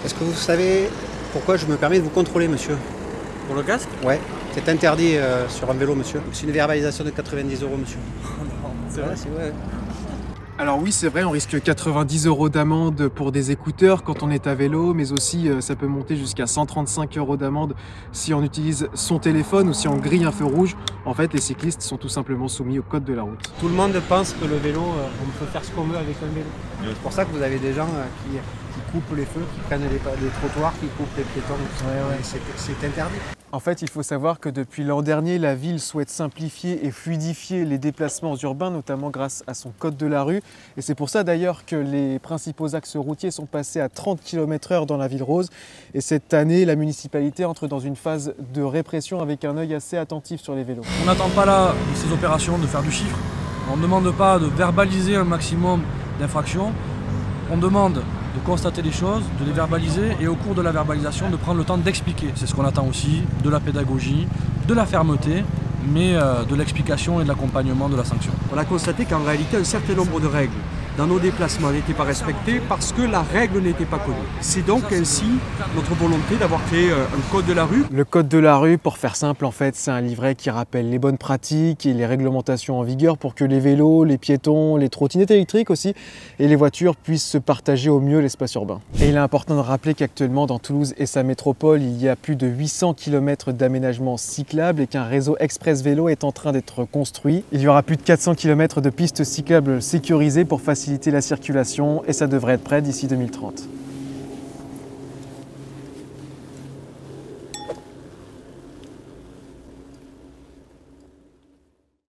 Est-ce que vous savez pourquoi je me permets de vous contrôler, monsieur? Pour le casque? Ouais, c'est interdit sur un vélo, monsieur. C'est une verbalisation de 90 €, monsieur. C'est vrai. C'est vrai. Alors oui, c'est vrai, on risque 90 € d'amende pour des écouteurs quand on est à vélo, mais aussi ça peut monter jusqu'à 135 € d'amende si on utilise son téléphone ou si on grille un feu rouge. En fait, les cyclistes sont tout simplement soumis au code de la route. Tout le monde pense que le vélo, on peut faire ce qu'on veut avec un vélo. C'est pour ça que vous avez des gens qui coupent les feux, qui prennent les trottoirs, qui coupent les piétons. C'est interdit. En fait, il faut savoir que depuis l'an dernier, la ville souhaite simplifier et fluidifier les déplacements urbains, notamment grâce à son code de la rue. Et c'est pour ça d'ailleurs que les principaux axes routiers sont passés à 30 km/h dans la ville rose. Et cette année, la municipalité entre dans une phase de répression avec un œil assez attentif sur les vélos. On n'attend pas là de ces opérations de faire du chiffre. On ne demande pas de verbaliser un maximum d'infractions. On demande de constater les choses, de les verbaliser et au cours de la verbalisation de prendre le temps d'expliquer. C'est ce qu'on attend aussi, de la pédagogie, de la fermeté, mais de l'explication et de l'accompagnement de la sanction. On a constaté qu'en réalité un certain nombre de règles dans nos déplacements n'étaient pas respectées parce que la règle n'était pas connue. C'est donc ainsi notre volonté d'avoir créé un code de la rue. Le code de la rue, pour faire simple, en fait, c'est un livret qui rappelle les bonnes pratiques et les réglementations en vigueur pour que les vélos, les piétons, les trottinettes électriques aussi et les voitures puissent se partager au mieux l'espace urbain. Et il est important de rappeler qu'actuellement dans Toulouse et sa métropole, il y a plus de 800 km d'aménagements cyclables et qu'un réseau express vélo est en train d'être construit. Il y aura plus de 400 km de pistes cyclables sécurisées pour faciliter la circulation et ça devrait être prêt d'ici 2030.